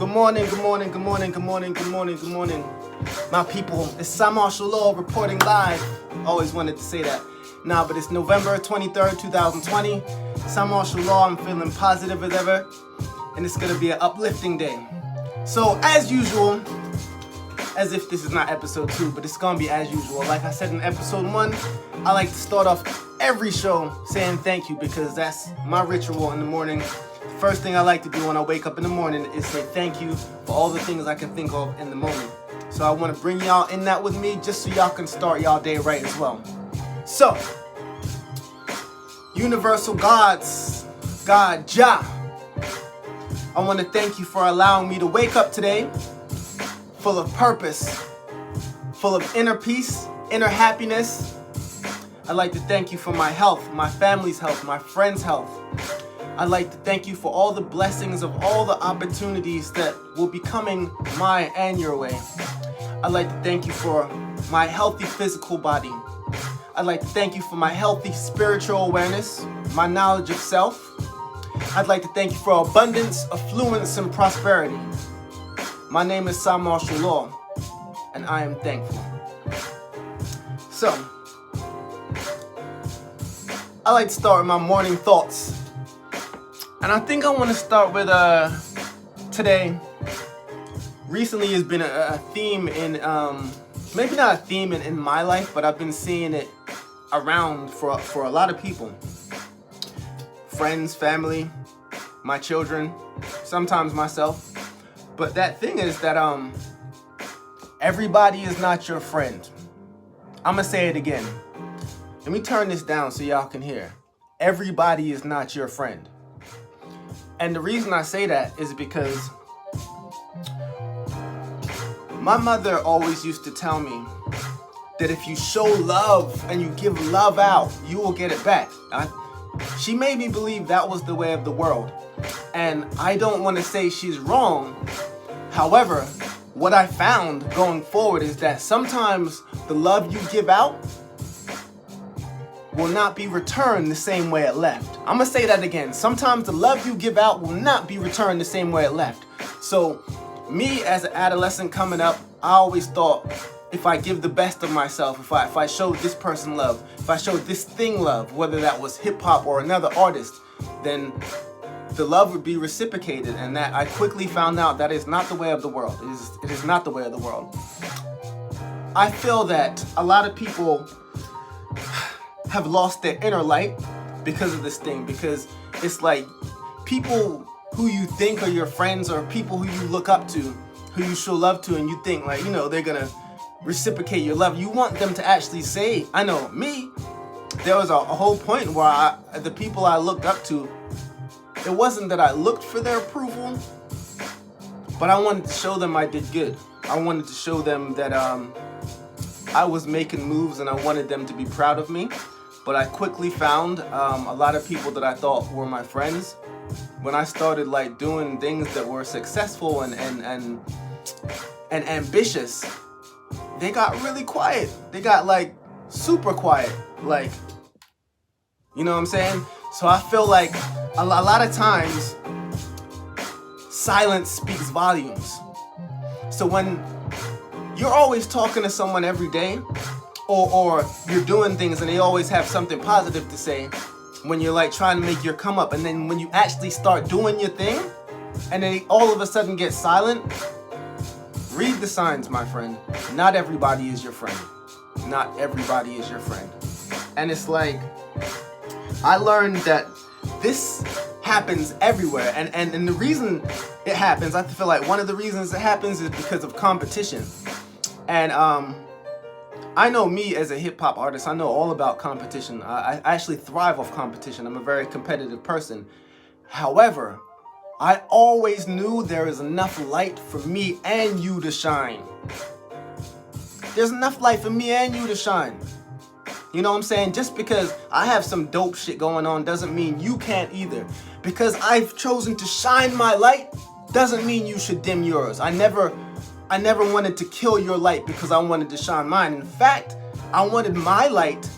Good morning, good morning, good morning, good morning, good morning, good morning. My people, it's Cymarshall Law reporting live. Always wanted to say that. Nah, but it's November 23rd, 2020. Cymarshall Law, I'm feeling positive as ever. And it's gonna be an uplifting day. So, as usual, as if this is not episode 2, but it's gonna be as usual. Like I said in episode 1, I like to start off every show saying thank you because that's my ritual in the morning. First thing I like to do when I wake up in the morning is say thank you for all the things I can think of in the moment. So I want to bring y'all in that with me just so y'all can start y'all day right as well. So, Universal Gods, God, Jah, I want to thank you for allowing me to wake up today full of purpose, full of inner peace, inner happiness. I'd like to thank you for my health, my family's health, my friends' health. I'd like to thank you for all the blessings of all the opportunities that will be coming my and your way. I'd like to thank you for my healthy physical body. I'd like to thank you for my healthy spiritual awareness, my knowledge of self. I'd like to thank you for abundance, affluence, and prosperity. My name is Cymarshall Law, and I am thankful. So, I like to start with my morning thoughts. And I think I want to start with today. Recently has been a theme in, maybe not a theme in my life, but I've been seeing it around for a lot of people. Friends, family, my children, sometimes myself. But that thing is that everybody is not your friend. I'm going to say it again. Let me turn this down so y'all can hear. Everybody is not your friend. And the reason I say that is because my mother always used to tell me that if you show love and you give love out, you will get it back. She made me believe that was the way of the world. And I don't want to say she's wrong. However, what I found going forward is that sometimes the love you give out will not be returned the same way it left. I'm gonna say that again. Sometimes the love you give out will not be returned the same way it left. So, me as an adolescent coming up, I always thought if I give the best of myself, if I showed this person love, if I showed this thing love, whether that was hip hop or another artist, then the love would be reciprocated. And that I quickly found out that is not the way of the world. It is not the way of the world. I feel that a lot of people have lost their inner light because of this thing, because it's like people who you think are your friends or people who you look up to, who you show love to, and you think like, they're gonna reciprocate your love. You want them to actually say, I know me, there was a whole point where the people I looked up to, it wasn't that I looked for their approval, but I wanted to show them I did good. I wanted to show them that I was making moves and I wanted them to be proud of me. But I quickly found a lot of people that I thought were my friends. When I started like doing things that were successful and ambitious, they got really quiet. They got like super quiet. Like, you know what I'm saying? So I feel like a lot of times silence speaks volumes. So when you're always talking to someone every day, or you're doing things and they always have something positive to say, when you're like trying to make your come up, and then when you actually start doing your thing and then all of a sudden get silent, read the signs, my friend. Not everybody is your friend. Not everybody is your friend. And it's like, I learned that this happens everywhere, and the reason it happens, I feel like one of the reasons it happens is because of competition. And I know me as a hip-hop artist, I know all about competition. I actually thrive off competition. I'm a very competitive person. However, I always knew there is enough light for me and you to shine. There's enough light for me and you to shine. You know what I'm saying? Just because I have some dope shit going on doesn't mean you can't either. Because I've chosen to shine my light doesn't mean you should dim yours. I never wanted to kill your light because I wanted to shine mine. In fact, I wanted my light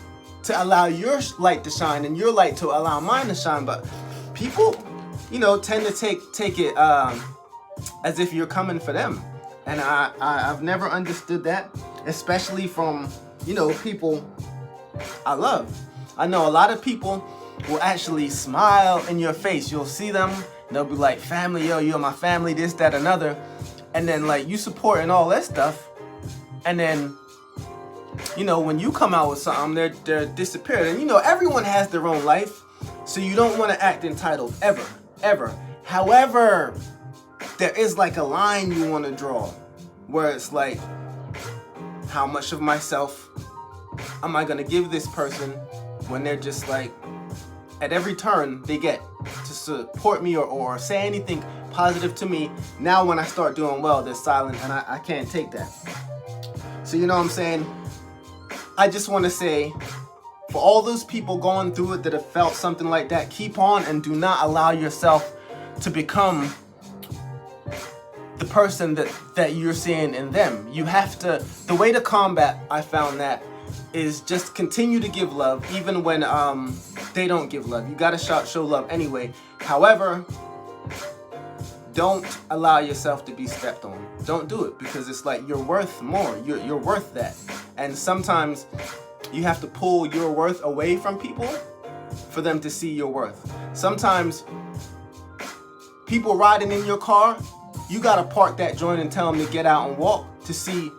to allow your light to shine and your light to allow mine to shine. But people, tend to take it as if you're coming for them. And I've never understood that, especially from, you know, people I love. I know a lot of people will actually smile in your face. You'll see them, they'll be like, family, yo, you're my family, this, that, another. And then like you supporting all that stuff. And then, you know, when you come out with something, they're disappeared. And you know, everyone has their own life. So you don't want to act entitled ever, ever. However, there is like a line you want to draw where it's like, how much of myself am I going to give this person when they're just like, at every turn they get to support me or say anything positive to me. Now when I start doing well, they're silent, and I can't take that. So you know what I'm saying? I just want to say, for all those people going through it that have felt something like that, keep on and do not allow yourself to become the person that you're seeing in them. You have to, the way to combat, I found that, is just continue to give love even when they don't give love. You gotta show love anyway. However, don't allow yourself to be stepped on. Don't do it, because it's like you're worth more. You're worth that. And sometimes you have to pull your worth away from people for them to see your worth. Sometimes people riding in your car, you gotta park that joint and tell them to get out and walk to see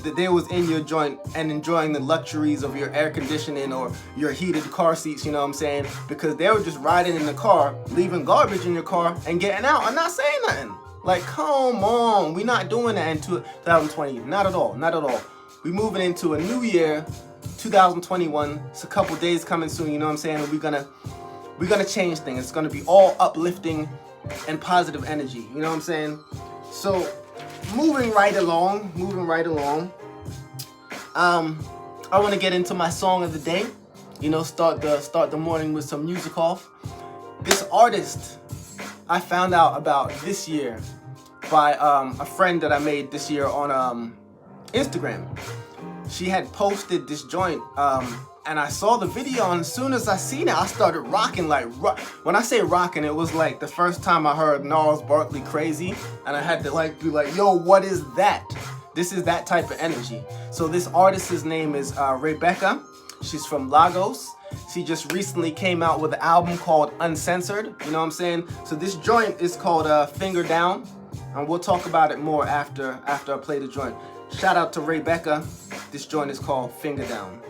that they was in your joint and enjoying the luxuries of your air conditioning or your heated car seats, you know what I'm saying? Because they were just riding in the car, leaving garbage in your car and getting out and not saying nothing. Like, come on, we're not doing that in 2020. Not at all, not at all. We're moving into a new year, 2021. It's a couple days coming soon, you know what I'm saying? And we're gonna change things. It's gonna be all uplifting and positive energy, you know what I'm saying? So moving right along. I want to get into my song of the day. You know, start the morning with some music off. This artist I found out about this year by a friend that I made this year on Instagram. She had posted this joint, and I saw the video, and as soon as I seen it, I started rocking. Like, when I say rocking, it was like the first time I heard Gnarls Barkley Crazy, and I had to like be like, yo, what is that? This is that type of energy. So this artist's name is Rebecca. She's from Lagos. She just recently came out with an album called Uncensored, you know what I'm saying? So this joint is called Finger Down, and we'll talk about it more after I play the joint. Shout out to Rebecca. This joint is called Finger Down.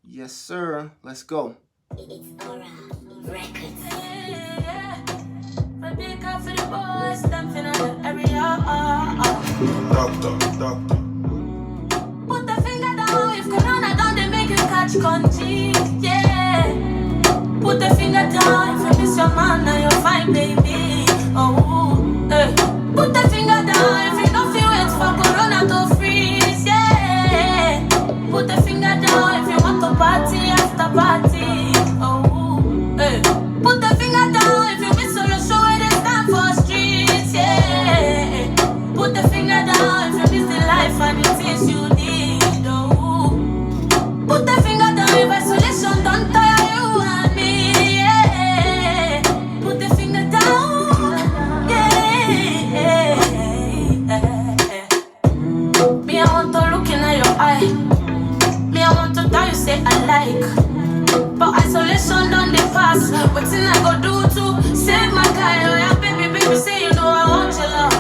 Yes, sir. Let's go. It's Aura Records. Rebecca for the boys, them finna the area. Doctor. Put the finger down if Corona don't they make you catch country. Yeah. Put the finger down if you miss your man and you're fine, baby. Oh, hey. Put the finger down if you don't feel it for Corona to freeze. Yeah. Put the finger down if you want to party after party. Oh, hey. Put the finger down if you miss all your show and it's time for streets. Yeah. Put the finger down if you miss the life and the things you need. Oh, put the finger down if isolation don't tire you and me. Yeah. Put the finger down. Yeah. Me, I want to look in your eye. I want to tell you say I like, but isolation done the pass. What's in I go do to save my guy? Oh yeah, baby, say you know I want your love.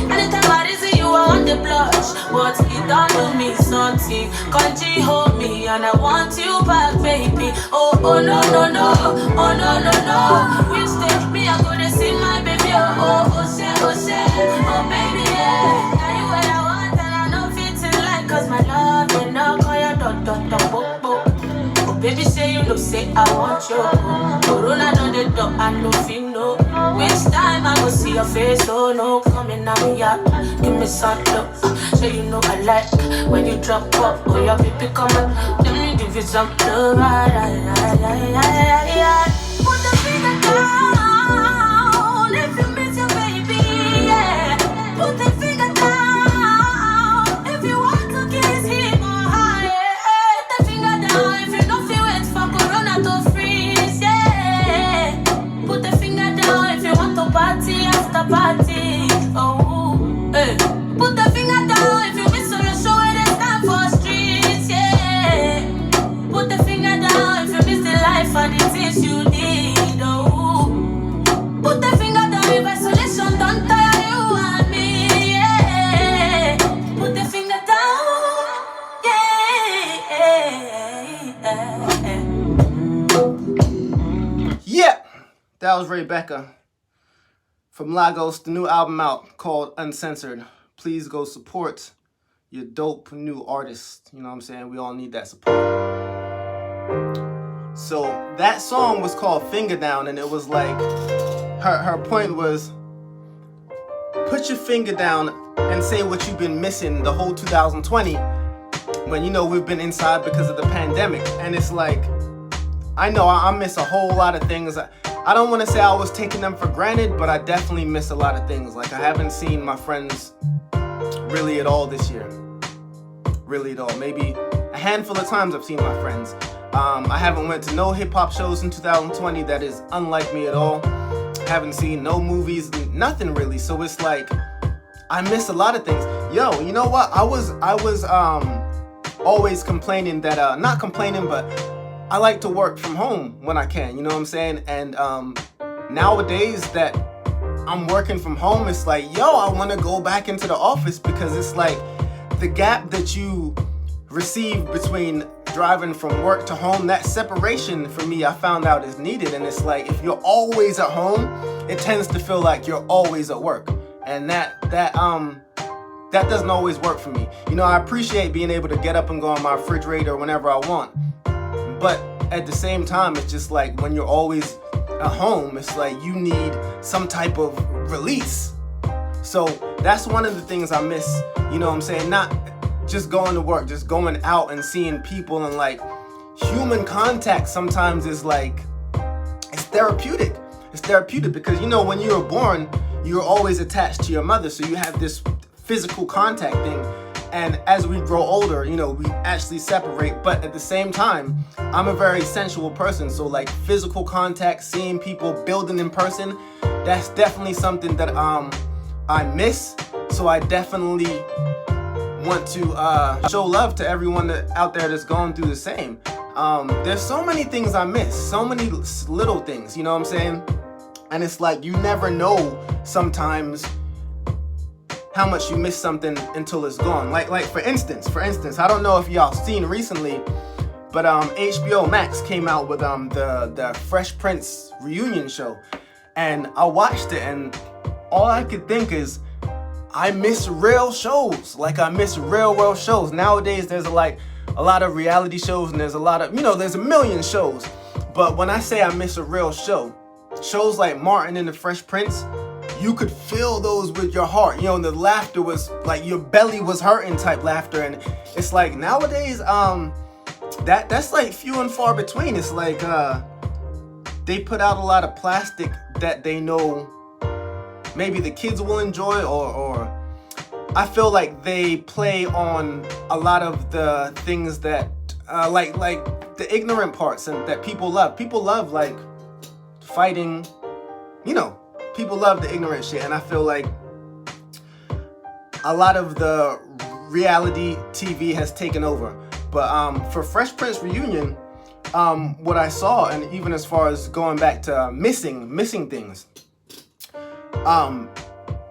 Anytime I reason you, I want the blush, but it don't do me something. Country hold me and I want you back, baby. Oh no, which day me I go to see my baby? Oh baby, yeah. Now you what I want and I know fitting like, cause my love you know. Oh baby, say you know, say I want you. Corona done the door, I no feel no. Which time I go see your face? Oh no, coming out me up. Give me some love, so you know I like when you drop up. Oh your baby come up, let me give you some love. Put the finger down if you miss your baby. Yeah, put the finger down if you want to kiss him or her. Put the finger down if you don't feel it for Corona to freeze. Yeah, put the finger down if you want to party. the party. Oh, hey. Put the finger down if you miss on your show and it's time for streets, yeah. Put the finger down if you miss the life and the things you need, oh. Put the finger down if isolation don't tire you and me, yeah. Put the finger down, yeah. Yeah, that was Rebecca from Lagos, the new album out called Uncensored. Please go support your dope new artist. You know what I'm saying? We all need that support. So that song was called Finger Down, and it was like, her point was, put your finger down and say what you've been missing the whole 2020 when, you know, we've been inside because of the pandemic. And it's like, I know I miss a whole lot of things. I don't want to say I was taking them for granted, but I definitely miss a lot of things. Like, I haven't seen my friends really at all this year. Really at all. Maybe a handful of times I've seen my friends. I haven't went to no hip-hop shows in 2020. That is unlike me at all. Haven't seen no movies, nothing really. So it's like, I miss a lot of things. Yo, you know what? I was always complaining that, not complaining, but I like to work from home when I can, you know what I'm saying? And nowadays that I'm working from home, it's like, yo, I want to go back into the office, because it's like the gap that you receive between driving from work to home, that separation for me, I found out is needed. And it's like, if you're always at home, it tends to feel like you're always at work. And that doesn't always work for me. You know, I appreciate being able to get up and go on my refrigerator whenever I want. But at the same time, it's just like, when you're always at home, it's like you need some type of release. So that's one of the things I miss, you know what I'm saying? Not just going to work, just going out and seeing people, and like human contact sometimes is like, it's therapeutic. It's therapeutic because, you know, when you were born, you're always attached to your mother. So you have this physical contact thing. And as we grow older, you know, we actually separate. But at the same time, I'm a very sensual person. So like physical contact, seeing people, building in person, that's definitely something that I miss. So I definitely want to show love to everyone out there that's going through the same. There's so many things I miss, so many little things, you know what I'm saying? And it's like, you never know sometimes how much you miss something until it's gone. Like for instance, I don't know if y'all seen recently, but HBO Max came out with the Fresh Prince reunion show, and I watched it, and all I could think is, I miss real shows. Like, I miss real world shows. Nowadays, there's a lot of reality shows, and there's a lot of, you know, there's a million shows. But when I say I miss a real show, shows like Martin and the Fresh Prince, you could feel those with your heart. You know, and the laughter was like, your belly was hurting type laughter. And it's like, nowadays, that's like few and far between. It's like, they put out a lot of plastic that they know maybe the kids will enjoy, or I feel like they play on a lot of the things that like the ignorant parts and that people love. People love like fighting, you know, people love the ignorant shit. And I feel like a lot of the reality TV has taken over. But for Fresh Prince reunion, what I saw, and even as far as going back to missing things,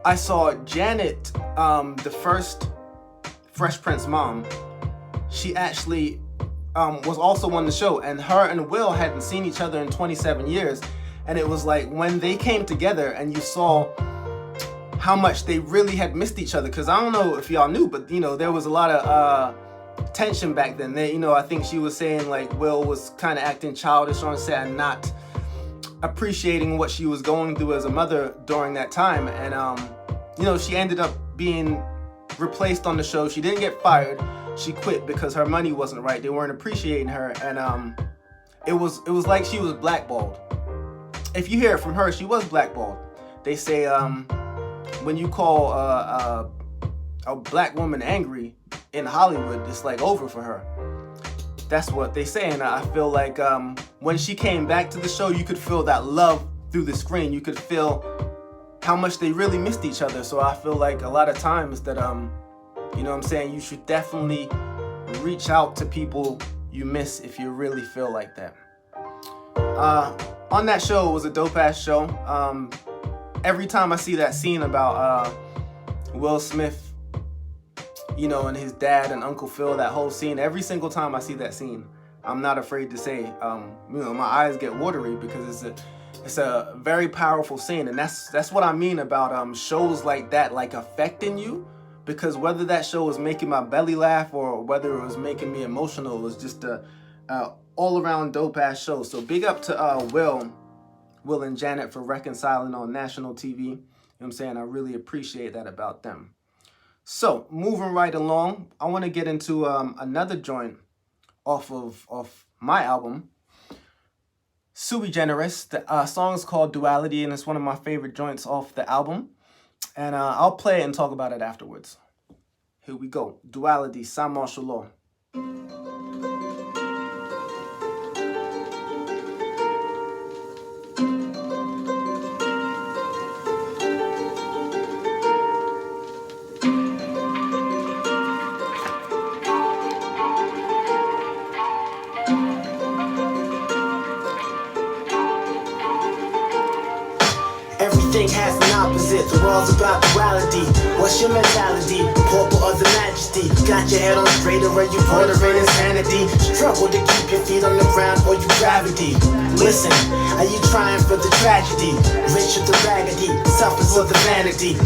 I saw Janet, the first Fresh Prince mom. She actually was also on the show, and her and Will hadn't seen each other in 27 years. And it was like, when they came together and you saw how much they really had missed each other. Because I don't know if y'all knew, but, you know, there was a lot of tension back then. They, you know, I think she was saying like Will was kind of acting childish on set and not appreciating what she was going through as a mother during that time. And you know, she ended up being replaced on the show. She didn't get fired. She quit because her money wasn't right. They weren't appreciating her, and it was like she was blackballed. If you hear it from her, she was blackballed. They say when you call a black woman angry in Hollywood, it's like over for her. That's what they say. And I feel like when she came back to the show, you could feel that love through the screen. You could feel how much they really missed each other. So I feel like a lot of times that you know what I'm saying, you should definitely reach out to people you miss if you really feel like that. On that show, it was a dope ass show. Every time I see that scene about Will Smith, you know, and his dad and Uncle Phil, that whole scene, every single time I see that scene, I'm not afraid to say, you know, my eyes get watery, because it's a very powerful scene. And that's what I mean about shows like that, like, affecting you. Because whether that show was making my belly laugh or whether it was making me emotional, it was just a all-around dope-ass show. So big up to Will and Janet for reconciling on national TV. You know what I'm saying? I really appreciate that about them. So moving right along, I want to get into another joint off of my album, Sui Generis. The song is called Duality, and it's one of my favorite joints off the album. And I'll play it and talk about it afterwards. Here we go. Duality, Cymarshall Law. Everything has an opposite, the world's about duality. What's your mentality? Corporal of the majesty. Got your head on straight, or are you bordering insanity? Struggle to keep your feet on the ground, or you gravity. Listen, are you trying for the tragedy? Rich or the raggedy, suffers for the vanity.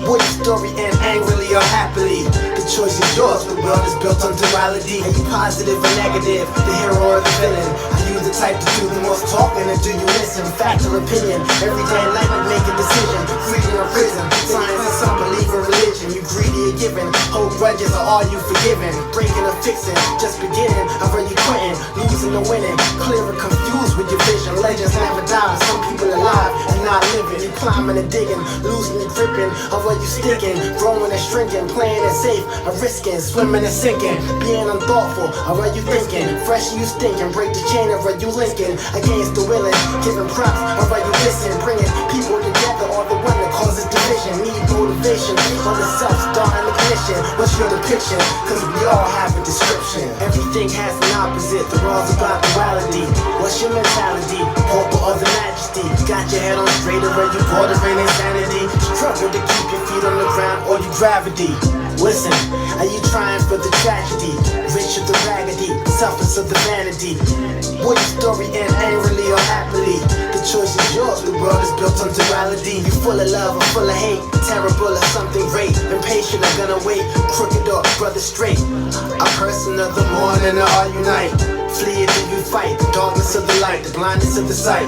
Would your story end angrily or happily? The choice is yours, the world is built on duality. Are you positive or negative, the hero or the villain? Are you the type to do the most talking, or do you listen? Fact or opinion, everyday life would make a decision. Freedom or prison, science and some believe in religion. You greedy or giving, hold grudges or are you forgiven? Breaking or fixing, just beginning, or are you quitting? Losing or winning, clear or confused with your vision. Legends never die, some people alive and not living. You climbing and digging, losing and gripping, or are you sticking? Growing and shrinking, playing it safe or risking? Swimming and sinking, being unthoughtful, or are you thinking? Fresh or you stinking, break the chain or are you linking? Against the willing, giving props or are you listening? Bringing people together or the one that causes division. Need motivation on the self-starting ignition. What's your depiction? Cause we all have a description. Everything has an opposite, the world's about duality. What's your mentality? Corporal of the majesty. Got your head on straight, or are you bordering insanity? Struggle to keep your feet on the ground, or you gravity. Listen, are you trying for the tragedy? Rich or the raggedy, suffers of the vanity. Would your story end angrily or happily? The choice is yours, the world is built on duality. You full of love or full of hate, terrible or something great. Impatient or gonna wait, crooked or brother straight. A person of the morning or are you night? Flee or do you fight? The darkness of the light, the blindness of the sight.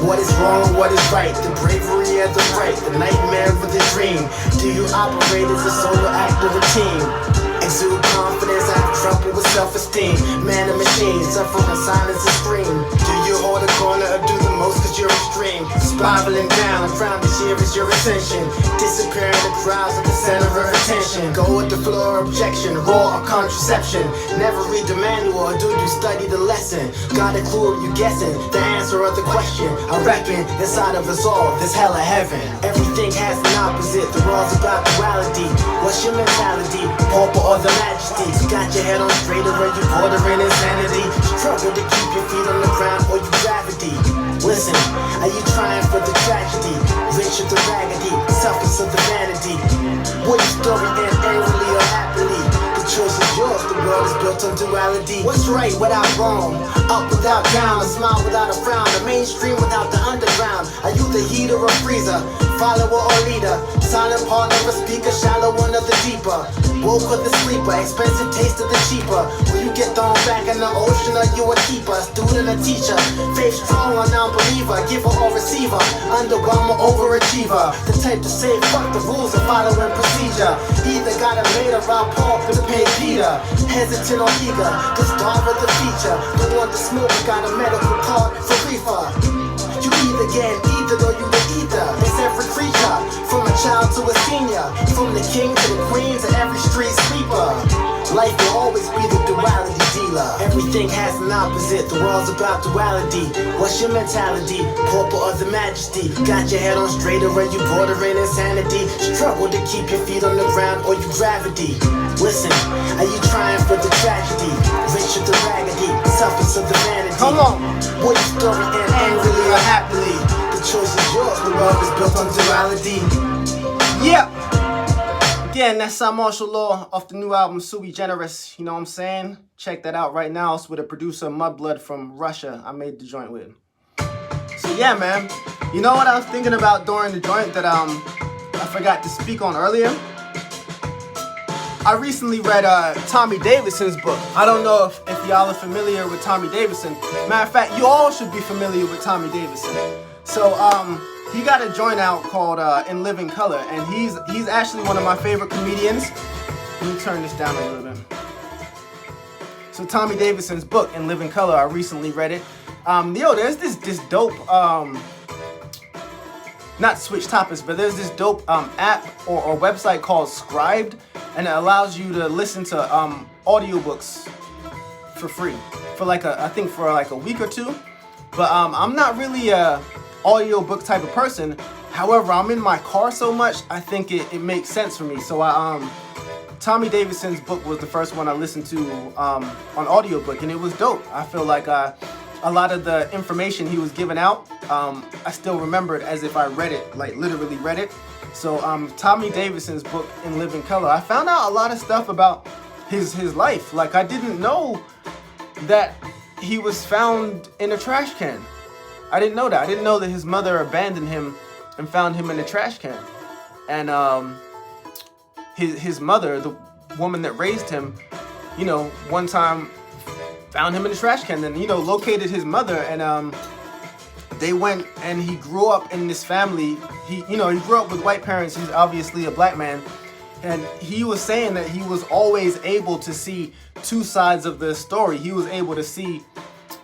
What is wrong, what is right? The bravery of the right, the nightmare of the dream. Do you operate as a solo act or a team? Exude confidence, I have trouble with self-esteem. Man and machine, suffer in silence and scream. Do you hold a corner or do the most cause you're extreme? Spiraling down, frown this year is your ascension. Disappear in the crowds at the center of attention. Go with the flow or objection, raw or contraception. Never read the manual or do you study the lesson? Got a clue or you guessing the answer of the question? I reckon inside of us all there's hell or heaven. Everything has an opposite, the world's about duality. What's your mentality? Corporal or the majesty. Got your head on straight, or are you bordering insanity? Struggle to keep your feet on the ground, or you gravity. Listen, are you trying for the tragedy? Rich or the raggedy, suffers of the vanity. Would your story end angrily or happily? The choice is yours, the world is built on duality. What's right without wrong? Up without down, a smile without a frown, the mainstream without the underground. Are you the heater or freezer? Follower or leader? Silent partner or speaker, shallow one of the deeper. Woke or the sleeper, expensive taste of the cheaper. Will you get thrown back in the ocean or you a keeper? Student or teacher? Faith strong or non-believer? Giver or receiver? Underwhelmer, overachiever? The type to say fuck the rules and following procedure. Either got it made or rob Paul to pay Peter. Hesitant or eager, the star of the feature. The one to smoke got a medical card for reefer. You either get ether or you the ether. It's every creature, from a child to a senior, from the king to the queen to every street sweeper. Life will always be the duality dealer. Everything has an opposite, the world's about duality. What's your mentality? Pauper or the majesty? Got your head on straight or are you bordering insanity? Struggle to keep your feet on the ground or you gravity? Listen, are you trying for the tragedy? Rich or the raggedy? Selfish or the vanity? Come on. Will your story end angrily or happily? The choice is yours, the world is built on duality. Yep. Again, that's Cymarshall Law off the new album Sui Generis. You know what I'm saying? Check that out right now. It's with a producer, Mudblood from Russia. I made the joint with. So yeah, man. You know what I was thinking about during the joint that I forgot to speak on earlier? I recently read Tommie Davidson's book. I don't know if y'all are familiar with Tommie Davidson. Matter of fact, you all should be familiar with Tommie Davidson. So he got a joint out called In Living Color, and he's actually one of my favorite comedians. Let me turn this down a little bit. So Tommie Davidson's book In Living Color, I recently read it. There's this dope not to switch topics, but there's this dope app or website called Scribed, and it allows you to listen to audiobooks for free for I think for a week or two. But I'm not really a audiobook type of person. However, I'm in my car so much, I think it makes sense for me. So Tommie Davidson's book was the first one I listened to on audiobook, and it was dope. I feel like a lot of the information he was giving out, I still remembered as if I read it, like literally read it. So Tommie Davidson's book In Living Color, I found out a lot of stuff about his life. Like, I didn't know that he was found in a trash can. I didn't know that. I didn't know that his mother abandoned him and found him in a trash can. And his mother, the woman that raised him, one time found him in a trash can, and located his mother, and they went, and he grew up in this family. He grew up with white parents. He's obviously a black man, and he was saying that he was always able to see two sides of the story. He was able to see.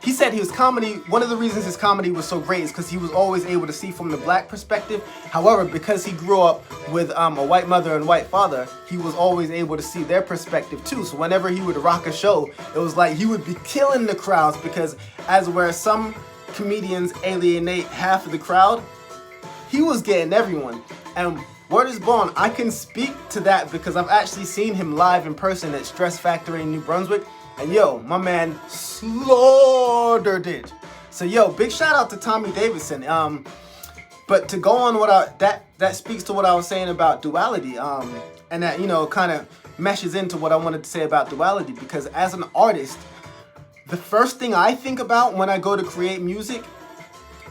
He said his comedy, one of the reasons his comedy was so great is because he was always able to see from the black perspective. However, because he grew up with a white mother and white father, he was always able to see their perspective too. So whenever he would rock a show, it was like he would be killing the crowds, because where some comedians alienate half of the crowd, he was getting everyone. And word is born, I can speak to that because I've actually seen him live in person at Stress Factory in New Brunswick. And my man slaughtered it. So big shout out to Tommie Davidson. But to go on that speaks to what I was saying about duality. And that kind of meshes into what I wanted to say about duality, because as an artist, the first thing I think about when I go to create music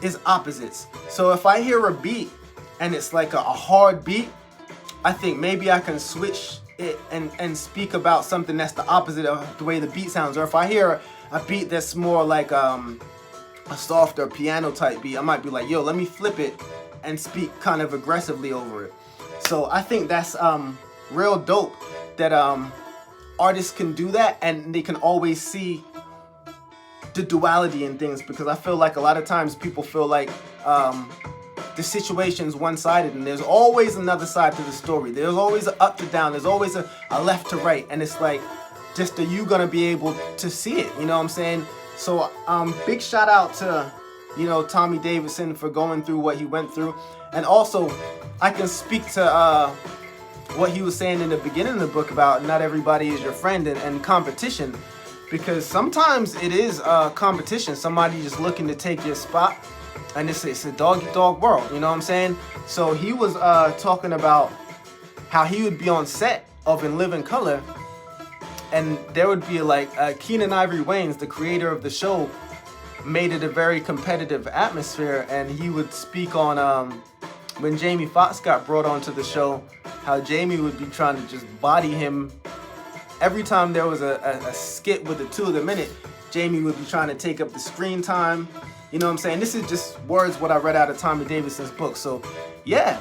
is opposites. So if I hear a beat and it's like a hard beat, I think maybe I can switch it and speak about something that's the opposite of the way the beat sounds. Or if I hear a beat that's more like a softer piano type beat, I might be like, let me flip it and speak kind of aggressively over it. So I think that's real dope that artists can do that, and they can always see the duality in things, because I feel like a lot of times people feel like the situation's one-sided, and there's always another side to the story. There's always an up to down. There's always a left to right, and it's like, just are you gonna be able to see it? You know what I'm saying? So big shout out to Tommie Davidson for going through what he went through, and also I can speak to what he was saying in the beginning of the book about not everybody is your friend and competition, because sometimes it is competition. Somebody just looking to take your spot. And it's a dog-eat-dog world, you know what I'm saying? So he was talking about how he would be on set of In Living Color, and there would be like Keenan Ivory Wayans, the creator of the show, made it a very competitive atmosphere, and he would speak on when Jamie Foxx got brought onto the show, how Jamie would be trying to just body him. Every time there was a skit with the two of them in it, Jamie would be trying to take up the screen time. You know what I'm saying? This is just words what I read out of Tommie Davidson's book. So yeah,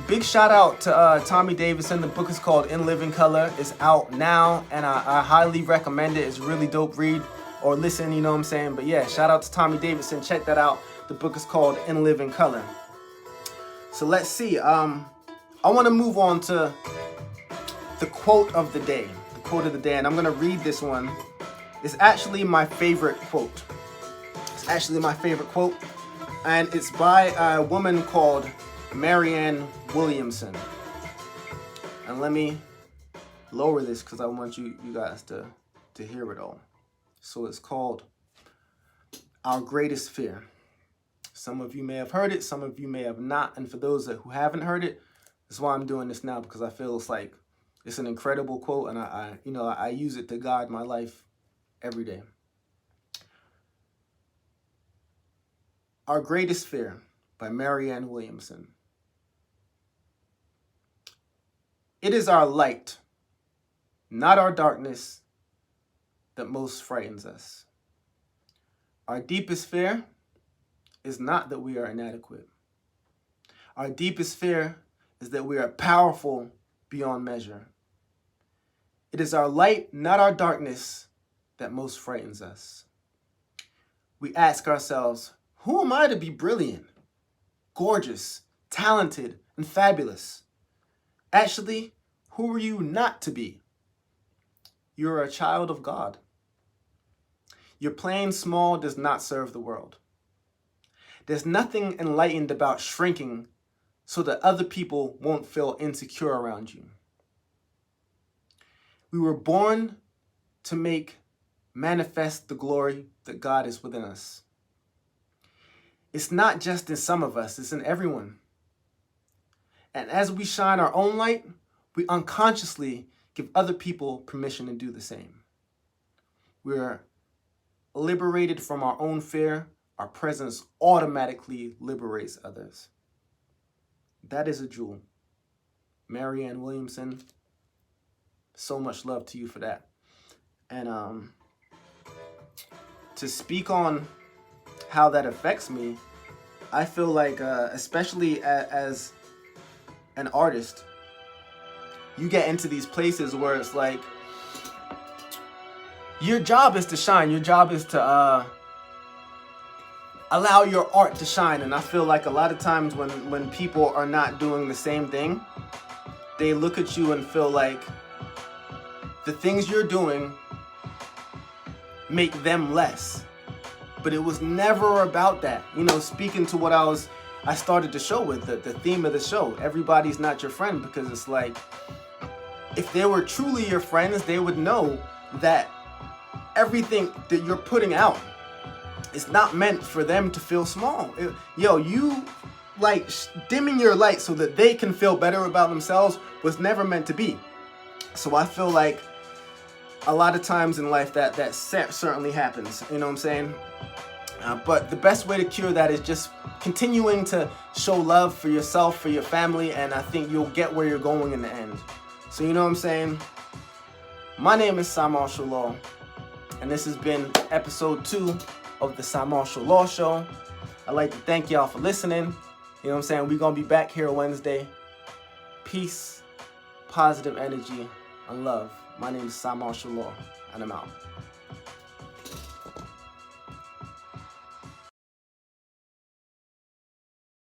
big shout out to Tommie Davidson. The book is called In Living Color. It's out now, and I highly recommend it. It's a really dope read or listen, you know what I'm saying? But yeah, shout out to Tommie Davidson. Check that out. The book is called In Living Color. So let's see. I want to move on to the quote of the day. The quote of the day, and I'm going to read this one. It's actually my favorite quote. It's actually my favorite quote, and it's by a woman called Marianne Williamson. And let me lower this because I want you guys to hear it all. So it's called Our Greatest Fear. Some of you may have heard it, some of you may have not, and for those who haven't heard it, that's why I'm doing this now, because I feel it's an incredible quote, and I use it to guide my life every day. Our Greatest Fear by Marianne Williamson. It is our light, not our darkness, that most frightens us. Our deepest fear is not that we are inadequate. Our deepest fear is that we are powerful beyond measure. It is our light, not our darkness, that most frightens us. We ask ourselves, who am I to be brilliant, gorgeous, talented, and fabulous? Actually, who are you not to be? You're a child of God. Your playing small does not serve the world. There's nothing enlightened about shrinking so that other people won't feel insecure around you. We were born to make manifest the glory that God is within us. It's not just in some of us, it's in everyone. And as we shine our own light, we unconsciously give other people permission to do the same. We're liberated from our own fear. Our presence automatically liberates others. That is a jewel. Marianne Williamson, so much love to you for that. And to speak on how that affects me, I feel like, especially as an artist, you get into these places where it's like, your job is to shine. Your job is to allow your art to shine. And I feel like a lot of times when people are not doing the same thing, they look at you and feel like the things you're doing make them less. But it was never about that. You know, speaking to what I started the show with, the theme of the show, everybody's not your friend, because it's like, if they were truly your friends, they would know that everything that you're putting out is not meant for them to feel small. You like dimming your light so that they can feel better about themselves was never meant to be. So I feel like a lot of times in life that certainly happens. You know what I'm saying? But the best way to cure that is just continuing to show love for yourself, for your family, and I think you'll get where you're going in the end. So you know what I'm saying? My name is Cymarshall Law, and this has been episode 2 of the Cymarshall Law Show. I'd like to thank y'all for listening. You know what I'm saying? We're going to be back here Wednesday. Peace, positive energy, and love. My name is Cymarshall Law, and I'm out.